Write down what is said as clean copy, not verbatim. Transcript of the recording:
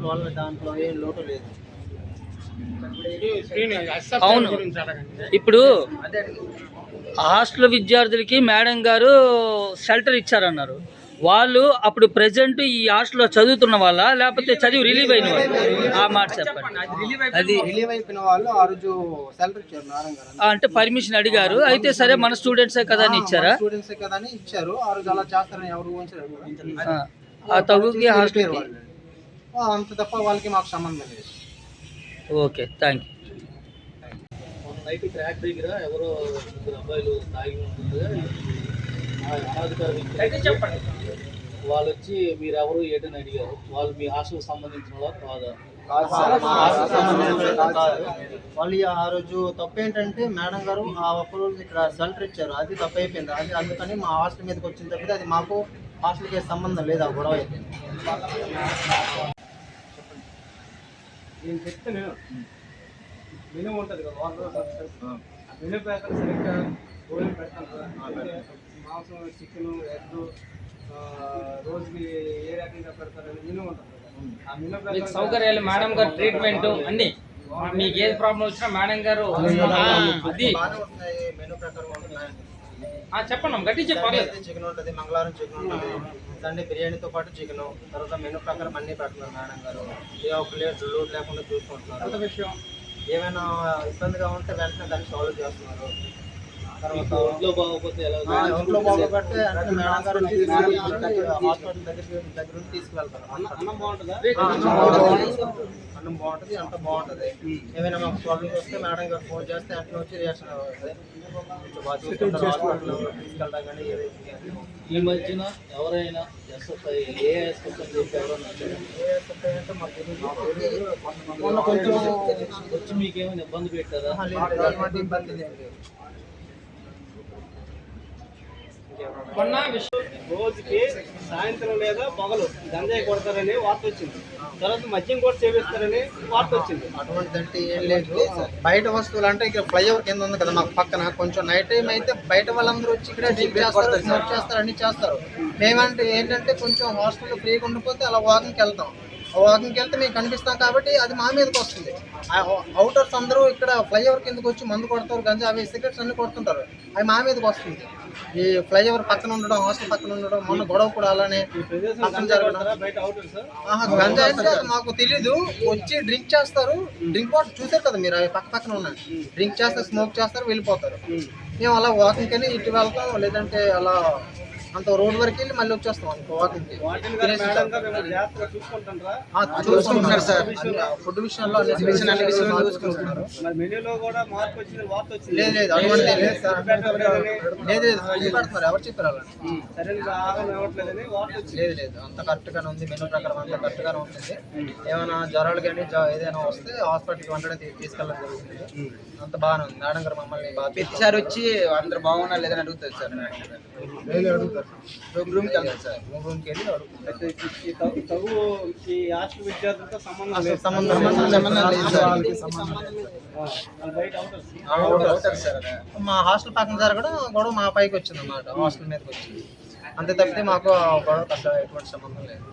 వాళ్ళ దాంట్లో ఏం లోటు లేదు. అవును, ఇప్పుడు హాస్టల్ విద్యార్థులకి మేడం గారు షెల్టర్ ఇచ్చారన్నారు. వాళ్ళు అప్పుడు ప్రజెంట్ ఈ హాస్టల్లో చదువుతున్న వాళ్ళ లేకపోతే చదివి రిలీవ్ అయిన వాళ్ళు? ఆ మాట చెప్పండి. అది రిలీవ్ అయిపోయిన వాళ్ళు ఆ రోజు షెల్టర్ ఇచ్చారు మేడం గారు. అంటే పర్మిషన్ అడిగారు, అయితే సరే మన స్టూడెంట్సే కదా అని ఇచ్చారా? స్టూడెంట్సే కదా అని ఇచ్చారు. ఆ రోజు అలా చేస్తారని ఎవరు ఊహించలేదు. ఆ తగుకి హాస్టల్ అంత తప్ప వాళ్ళకి మాకు సంబంధం లేదు. Okay, thank you. Night track దగ్గర ఎవరో ఇద్దరు అబ్బాయిలు తాగి ఉంటుంది, చెప్పండి. వాళ్ళు వచ్చి మీరు ఎవరు ఏటని అడిగారు. వాళ్ళు మీ హాస్టల్కి సంబంధించిన వాళ్ళు కాదా? వాళ్ళు ఆ రోజు తప్పు ఏంటంటే మేడం గారు ఆ ఒక్క రోజు ఇక్కడ షెల్టర్ ఇచ్చారు, అది తప్పు అయిపోయింది. అది అందుకని మా హాస్టల్ మీదకి వచ్చిన తప్పితే అది మాకు హాస్టల్కి సంబంధం లేదు. ఆ గొడవ అయితే నేను చెప్తాను. మెనూ ఉంటుంది కదా, మెనూ ప్రకారం సరిగ్గా భోజనం పెడతాను కదా. మాంసం, చికెన్, ఎగ్ రోజుకి ఏ రకంగా పెడతారని మెనూ ఉంటుంది కదా. ఆ మెనూ ప్రకారం సౌకర్యాలు, మేడం గారు ట్రీట్మెంట్ అన్ని, మీకు ఏది ప్రాబ్లం వచ్చినా మేడం గారు అది మెనూ ప్రకారం చెప్పండి, గట్టి చెప్పాలి. చికెన్ ఉంటుంది, మంగళవారం చికెన్ ఉంటుంది, సండే బిర్యానీతో పాటు చికెన్. తర్వాత మెనూ ప్రకారం అన్ని పెడుతున్నారు మేడం గారు. ఏ ఒక్క లోడ్ లేకుండా చూసుకుంటున్నారు. విషయం ఏమైనా ఇబ్బందిగా ఉంటే వెంటనే దాన్ని సాల్వ్ చేస్తున్నారు. తర్వాత ఒంట్లో బాగోకపోతే ఎలా? ఒంట్లో బాగోబట్టే అంటే మేడం గారు హాస్పిటల్ దగ్గర నుండి తీసుకువెళ్తారు. అన్నం బాగుంటుందా? అన్నం బాగుంటుంది, అంత బాగుంటుంది. ఏమైనా మాకు ప్రాబ్లమ్స్ వస్తే మేడం గారు ఫోన్ చేస్తే వెంటనే వచ్చి రియాక్షన్ అవుతుంది. బాగా చూసుకుంటారు. హాస్పిటల్ తీసుకెళ్తాం. కానీ ఈ మధ్యన ఎవరైనా ఎస్ఎఫ్ఐ ఏ ఎస్ఎఫ్ఐ అని చెప్పి ఎవరైనా అంటే మాకు కొంచెం వచ్చి మీకేమైనా ఇబ్బంది పెట్టారా? ఎటువంటి ఇబ్బంది లేదు. రోజుకి సాయంత్రం లేదా పగలు గంజాయి కొడతారని వార్త వచ్చింది. తర్వాత మద్యం కూడా సేవిస్తారని వార్త వచ్చింది. అటువంటిదంటే ఏం లేదు. బయట వస్తువులు అంటే ఇక్కడ ఫ్లైఓవర్ కింద ఉంది కదా మాకు పక్కన, కొంచెం నైట్ టైం అయితే బయట వాళ్ళందరూ వచ్చి ఇక్కడ డ్రింక్ చేస్తారు, స్మోక్ చేస్తారు, అన్ని చేస్తారు. మేమంటే ఏంటంటే కొంచెం హాస్టల్లో ఫ్రీగా ఉండిపోతే అలా వాకింగ్కి వెళ్తాం. వాకింగ్కి వెళ్తే మేము కనిపిస్తాం కాబట్టి అది మా మీదకి వస్తుంది. అవుటర్స్ అందరూ ఇక్కడ ఫ్లైఓవర్ కిందకి వచ్చి మందు కొడతారు, గంజా అవి సిగరెట్స్ అన్ని కొడుతుంటారు. అవి మా మీదకి వస్తుంది. ఈ ఫ్లైఓవర్ పక్కన ఉండడం, హాస్టల్ పక్కన ఉండడం, మొన్న గొడవ కూడా అలానే పక్కన జరగడం. బయట అవుతుంది సార్. గంజా అంటే అది మాకు తెలీదు. వచ్చి డ్రింక్ చేస్తారు, డ్రింక్ వాటర్ చూసారు కదా మీరు, అవి పక్క పక్కన ఉన్నాయి. డ్రింక్ చేస్తారు, స్మోక్ చేస్తారు, వెళ్ళిపోతారు. మేము అలా వాకింగ్ అని ఇటు వెళ్తాం, లేదంటే అలా అంత రోడ్ వరకు వెళ్ళి మళ్ళీ వచ్చేస్తాం అనుకో వాకింగ్కి. చూసుకుంటున్నారు సార్, ఫుడ్ విషయంలో అన్ని విషయాలు చూసుకుంటున్నారు. లేదు లేదు, అటువంటి లేదు సార్. లేదు లేదు, అన్ని పెడుతున్నారు. ఎవరు చెప్పారు అలా? లేదు లేదు, అంత కరెక్ట్గానే ఉంది. మెనూ ప్రకారం అంత కరెక్ట్గానే ఉంటుంది. ఏమైనా జ్వరాలు కానీ ఏదైనా వస్తే హాస్పిటల్కి వెంటనే తీసుకెళ్ళడం జరుగుతుంది. అంత బాగానే ఉంది. మేడం గారు మమ్మల్ని బాగా ప్రతిసారి వచ్చి అందరు బాగున్నా లేదని అడుగుతారు సార్. అడుగుతారు. రూమ్కి వెళ్తారు సార్, రూమ్కి వెళ్ళి అడుగుతారు. తగు ఈ హాస్టల్ విద్యార్థులతో సంబంధం మా హాస్టల్ పక్కన జరగడం గొడవ మా పైకి వచ్చింది అన్నమాట, హాస్టల్ మీదకి వచ్చింది. అంతే తప్పితే మాకు గొడవ అసలు ఎటువంటి సంబంధం లేదు.